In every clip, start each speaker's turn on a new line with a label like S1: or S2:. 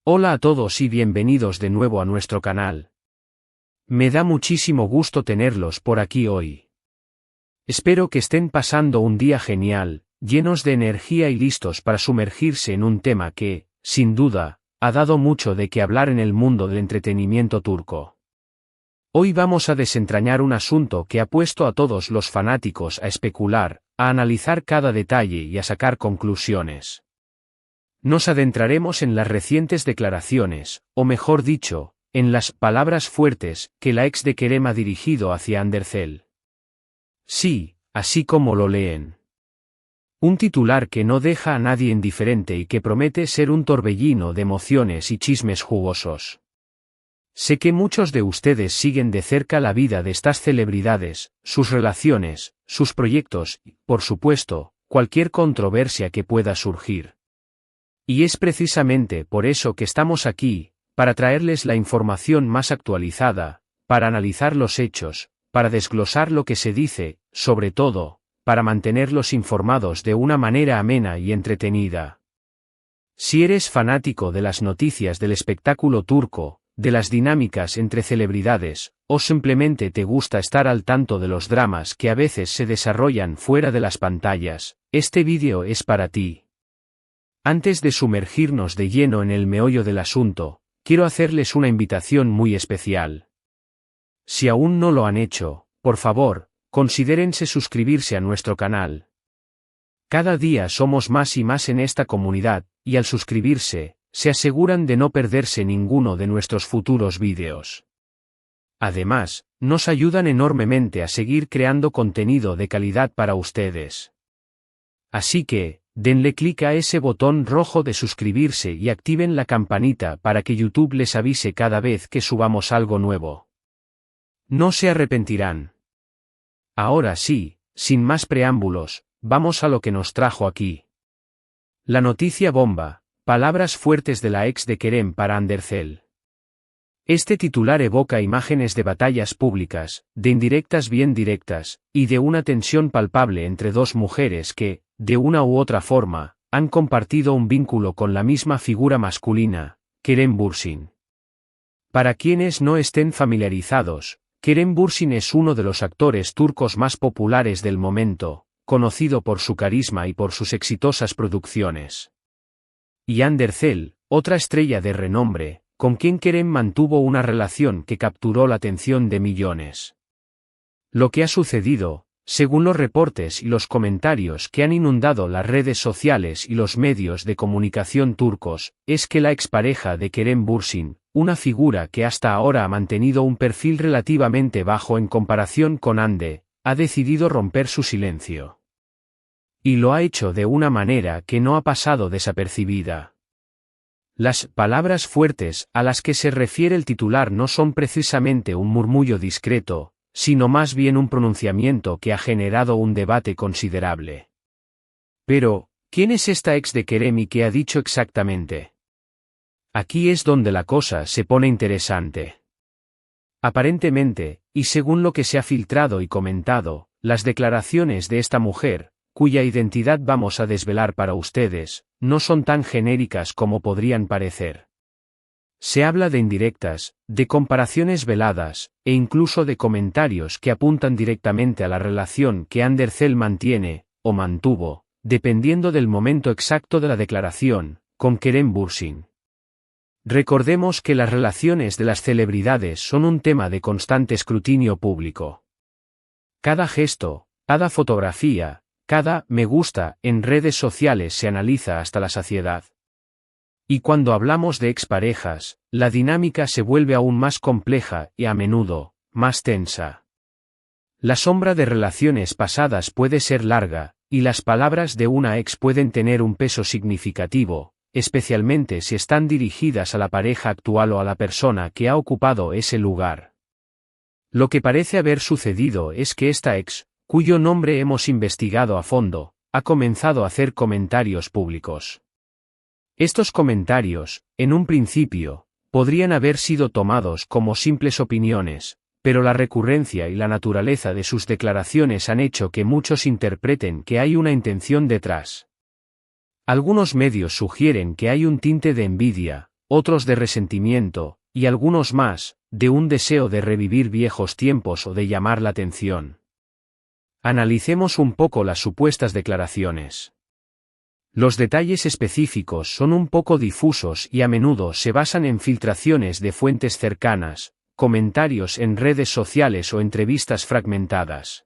S1: Hola a todos y bienvenidos de nuevo a nuestro canal. Me da muchísimo gusto tenerlos por aquí hoy. Espero que estén pasando un día genial, llenos de energía y listos para sumergirse en un tema que, sin duda, ha dado mucho de qué hablar en el mundo del entretenimiento turco. Hoy vamos a desentrañar un asunto que ha puesto a todos los fanáticos a especular, a analizar cada detalle y a sacar conclusiones. Nos adentraremos en las recientes declaraciones, o mejor dicho, en las palabras fuertes que la ex de Kerem ha dirigido hacia Andercel. Sí, así como lo leen. Un titular que no deja a nadie indiferente y que promete ser un torbellino de emociones y chismes jugosos. Sé que muchos de ustedes siguen de cerca la vida de estas celebridades, sus relaciones, sus proyectos y, por supuesto, cualquier controversia que pueda surgir. Y es precisamente por eso que estamos aquí, para traerles la información más actualizada, para analizar los hechos, para desglosar lo que se dice, sobre todo, para mantenerlos informados de una manera amena y entretenida. Si eres fanático de las noticias del espectáculo turco, de las dinámicas entre celebridades, o simplemente te gusta estar al tanto de los dramas que a veces se desarrollan fuera de las pantallas, este vídeo es para ti. Antes de sumergirnos de lleno en el meollo del asunto, quiero hacerles una invitación muy especial. Si aún no lo han hecho, por favor, considérense suscribirse a nuestro canal. Cada día somos más y más en esta comunidad, y al suscribirse, se aseguran de no perderse ninguno de nuestros futuros vídeos. Además, nos ayudan enormemente a seguir creando contenido de calidad para ustedes. Así que, denle clic a ese botón rojo de suscribirse y activen la campanita para que YouTube les avise cada vez que subamos algo nuevo. No se arrepentirán. Ahora sí, sin más preámbulos, vamos a lo que nos trajo aquí. La noticia bomba, palabras fuertes de la ex de Kerem para Andercel. Este titular evoca imágenes de batallas públicas, de indirectas bien directas, y de una tensión palpable entre dos mujeres que, de una u otra forma, han compartido un vínculo con la misma figura masculina, Kerem Bürsin. Para quienes no estén familiarizados, Kerem Bürsin es uno de los actores turcos más populares del momento, conocido por su carisma y por sus exitosas producciones. Y Andercel, otra estrella de renombre, con quien Kerem mantuvo una relación que capturó la atención de millones. Lo que ha sucedido, según los reportes y los comentarios que han inundado las redes sociales y los medios de comunicación turcos, es que la expareja de Kerem Bürsin, una figura que hasta ahora ha mantenido un perfil relativamente bajo en comparación con Hande, ha decidido romper su silencio. Y lo ha hecho de una manera que no ha pasado desapercibida. Las palabras fuertes a las que se refiere el titular no son precisamente un murmullo discreto, sino más bien un pronunciamiento que ha generado un debate considerable. Pero, ¿quién es esta ex de Kerem y qué ha dicho exactamente? Aquí es donde la cosa se pone interesante. Aparentemente, y según lo que se ha filtrado y comentado, las declaraciones de esta mujer, cuya identidad vamos a desvelar para ustedes, no son tan genéricas como podrían parecer. Se habla de indirectas, de comparaciones veladas, e incluso de comentarios que apuntan directamente a la relación que Andercel mantiene, o mantuvo, dependiendo del momento exacto de la declaración, con Kerem Bürsin. Recordemos que las relaciones de las celebridades son un tema de constante escrutinio público. Cada gesto, cada fotografía, cada me gusta en redes sociales se analiza hasta la saciedad. Y cuando hablamos de exparejas, la dinámica se vuelve aún más compleja y a menudo, más tensa. La sombra de relaciones pasadas puede ser larga, y las palabras de una ex pueden tener un peso significativo, especialmente si están dirigidas a la pareja actual o a la persona que ha ocupado ese lugar. Lo que parece haber sucedido es que esta ex, cuyo nombre hemos investigado a fondo, ha comenzado a hacer comentarios públicos. Estos comentarios, en un principio, podrían haber sido tomados como simples opiniones, pero la recurrencia y la naturaleza de sus declaraciones han hecho que muchos interpreten que hay una intención detrás. Algunos medios sugieren que hay un tinte de envidia, otros de resentimiento, y algunos más, de un deseo de revivir viejos tiempos o de llamar la atención. Analicemos un poco las supuestas declaraciones. Los detalles específicos son un poco difusos y a menudo se basan en filtraciones de fuentes cercanas, comentarios en redes sociales o entrevistas fragmentadas.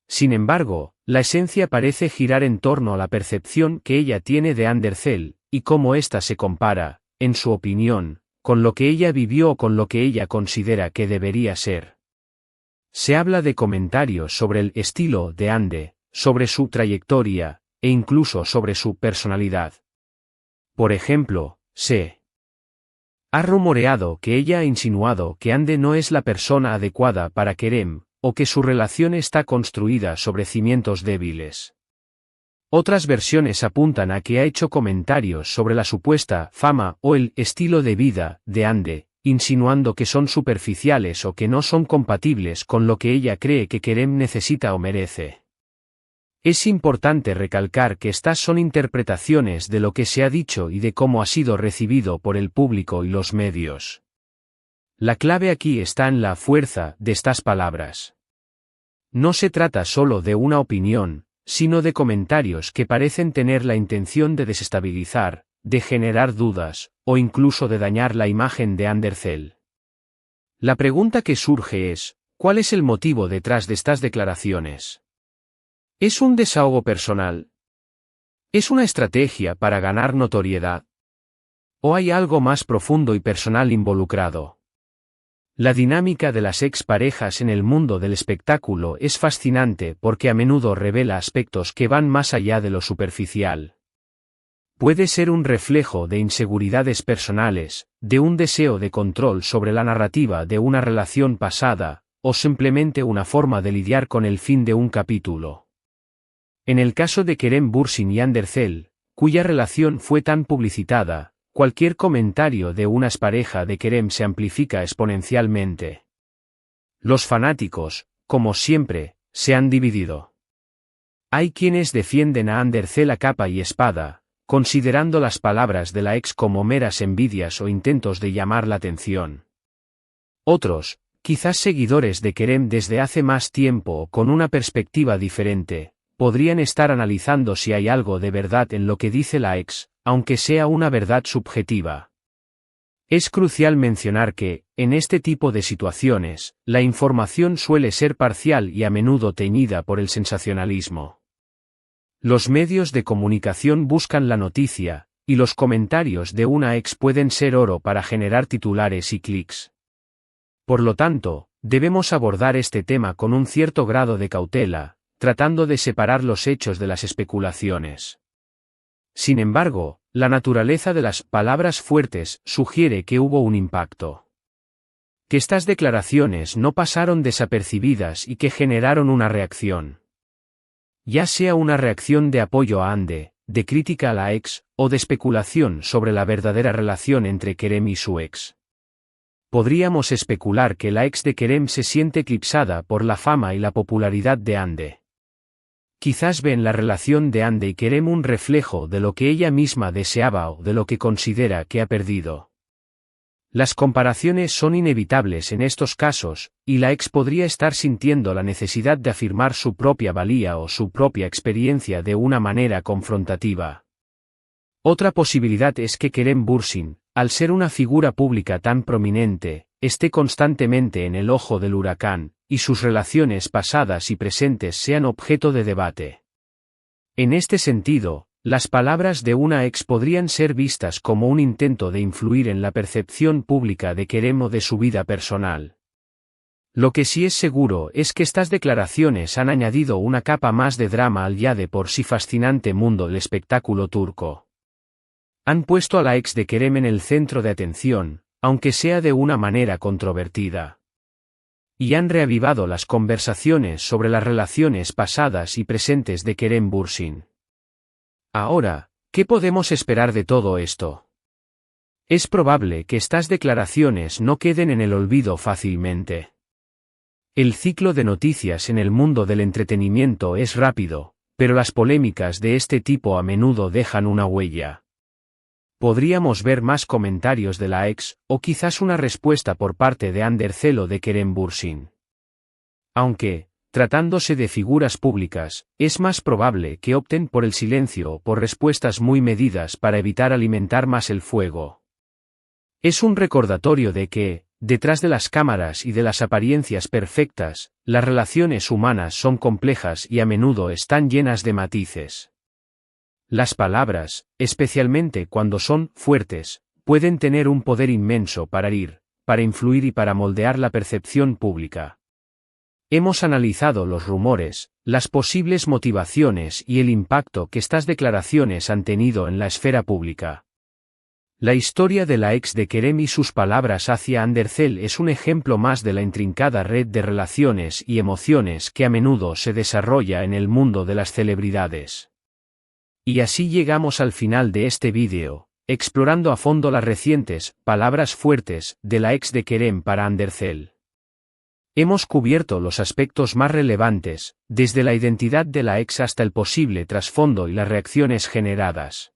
S1: Sin embargo, la esencia parece girar en torno a la percepción que ella tiene de Andercel, y cómo ésta se compara, en su opinión, con lo que ella vivió o con lo que ella considera que debería ser. Se habla de comentarios sobre el estilo de Ande, sobre su trayectoria, e incluso sobre su personalidad. Por ejemplo, se ha rumoreado que ella ha insinuado que Ande no es la persona adecuada para Kerem, o que su relación está construida sobre cimientos débiles. Otras versiones apuntan a que ha hecho comentarios sobre la supuesta fama o el estilo de vida de Ande, insinuando que son superficiales o que no son compatibles con lo que ella cree que Kerem necesita o merece. Es importante recalcar que estas son interpretaciones de lo que se ha dicho y de cómo ha sido recibido por el público y los medios. La clave aquí está en la fuerza de estas palabras. No se trata solo de una opinión, sino de comentarios que parecen tener la intención de desestabilizar, de generar dudas, o incluso de dañar la imagen de Andercel. La pregunta que surge es, ¿cuál es el motivo detrás de estas declaraciones? ¿Es un desahogo personal? ¿Es una estrategia para ganar notoriedad? ¿O hay algo más profundo y personal involucrado? La dinámica de las exparejas en el mundo del espectáculo es fascinante porque a menudo revela aspectos que van más allá de lo superficial. Puede ser un reflejo de inseguridades personales, de un deseo de control sobre la narrativa de una relación pasada, o simplemente una forma de lidiar con el fin de un capítulo. En el caso de Kerem Bürsin y Andercel, cuya relación fue tan publicitada, cualquier comentario de una expareja de Kerem se amplifica exponencialmente. Los fanáticos, como siempre, se han dividido. Hay quienes defienden a Andercel a capa y espada, considerando las palabras de la ex como meras envidias o intentos de llamar la atención. Otros, quizás seguidores de Kerem desde hace más tiempo o con una perspectiva diferente, podrían estar analizando si hay algo de verdad en lo que dice la ex, aunque sea una verdad subjetiva. Es crucial mencionar que, en este tipo de situaciones, la información suele ser parcial y a menudo teñida por el sensacionalismo. Los medios de comunicación buscan la noticia, y los comentarios de una ex pueden ser oro para generar titulares y clics. Por lo tanto, debemos abordar este tema con un cierto grado de cautela, tratando de separar los hechos de las especulaciones. Sin embargo, la naturaleza de las palabras fuertes sugiere que hubo un impacto. Que estas declaraciones no pasaron desapercibidas y que generaron una reacción. Ya sea una reacción de apoyo a Ande, de crítica a la ex, o de especulación sobre la verdadera relación entre Kerem y su ex. Podríamos especular que la ex de Kerem se siente eclipsada por la fama y la popularidad de Ande. Quizás ve en la relación de Ande y Kerem un reflejo de lo que ella misma deseaba o de lo que considera que ha perdido. Las comparaciones son inevitables en estos casos, y la ex podría estar sintiendo la necesidad de afirmar su propia valía o su propia experiencia de una manera confrontativa. Otra posibilidad es que Kerem Bürsin, al ser una figura pública tan prominente, esté constantemente en el ojo del huracán, y sus relaciones pasadas y presentes sean objeto de debate. En este sentido, las palabras de una ex podrían ser vistas como un intento de influir en la percepción pública de Kerem o de su vida personal. Lo que sí es seguro es que estas declaraciones han añadido una capa más de drama al ya de por sí fascinante mundo del espectáculo turco. Han puesto a la ex de Kerem en el centro de atención, aunque sea de una manera controvertida. Y han reavivado las conversaciones sobre las relaciones pasadas y presentes de Kerem Bürsin. Ahora, ¿qué podemos esperar de todo esto? Es probable que estas declaraciones no queden en el olvido fácilmente. El ciclo de noticias en el mundo del entretenimiento es rápido, pero las polémicas de este tipo a menudo dejan una huella. podríamos ver más comentarios de la ex, o quizás una respuesta por parte de Andercel o de Kerem Bürsin. Aunque, tratándose de figuras públicas, es más probable que opten por el silencio o por respuestas muy medidas para evitar alimentar más el fuego. Es un recordatorio de que, detrás de las cámaras y de las apariencias perfectas, las relaciones humanas son complejas y a menudo están llenas de matices. Las palabras, especialmente cuando son fuertes, pueden tener un poder inmenso para herir, para influir y para moldear la percepción pública. Hemos analizado los rumores, las posibles motivaciones y el impacto que estas declaraciones han tenido en la esfera pública. La historia de la ex de Kerem y sus palabras hacia Andercel es un ejemplo más de la intrincada red de relaciones y emociones que a menudo se desarrolla en el mundo de las celebridades. Y así llegamos al final de este vídeo, explorando a fondo las recientes palabras fuertes de la ex de Kerem para Andercel. Hemos cubierto los aspectos más relevantes, desde la identidad de la ex hasta el posible trasfondo y las reacciones generadas.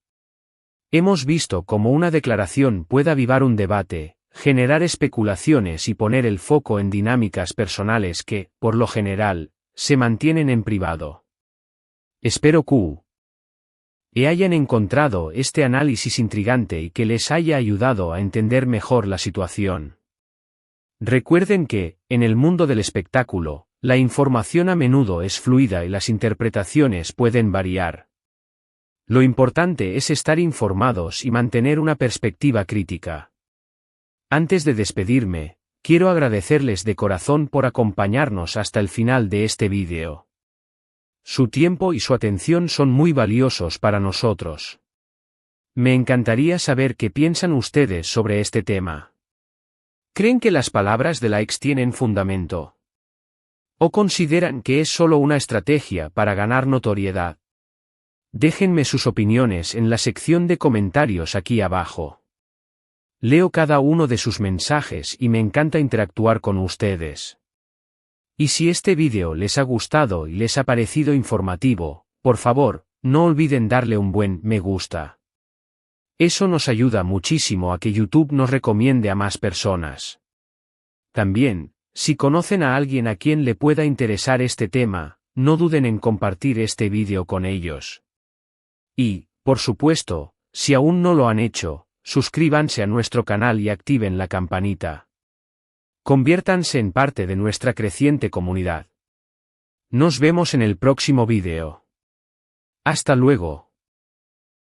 S1: Hemos visto cómo una declaración puede avivar un debate, generar especulaciones y poner el foco en dinámicas personales que, por lo general, se mantienen en privado. Espero que hayan encontrado este análisis intrigante y que les haya ayudado a entender mejor la situación. Recuerden que, en el mundo del espectáculo, la información a menudo es fluida y las interpretaciones pueden variar. Lo importante es estar informados y mantener una perspectiva crítica. Antes de despedirme, quiero agradecerles de corazón por acompañarnos hasta el final de este vídeo. Su tiempo y su atención son muy valiosos para nosotros. Me encantaría saber qué piensan ustedes sobre este tema. ¿Creen que las palabras de la ex tienen fundamento? ¿O consideran que es solo una estrategia para ganar notoriedad? Déjenme sus opiniones en la sección de comentarios aquí abajo. Leo cada uno de sus mensajes y me encanta interactuar con ustedes. Y si este vídeo les ha gustado y les ha parecido informativo, por favor, no olviden darle un buen me gusta. Eso nos ayuda muchísimo a que YouTube nos recomiende a más personas. También, si conocen a alguien a quien le pueda interesar este tema, no duden en compartir este vídeo con ellos. Y, por supuesto, si aún no lo han hecho, suscríbanse a nuestro canal y activen la campanita. Conviértanse en parte de nuestra creciente comunidad. Nos vemos en el próximo vídeo. Hasta luego.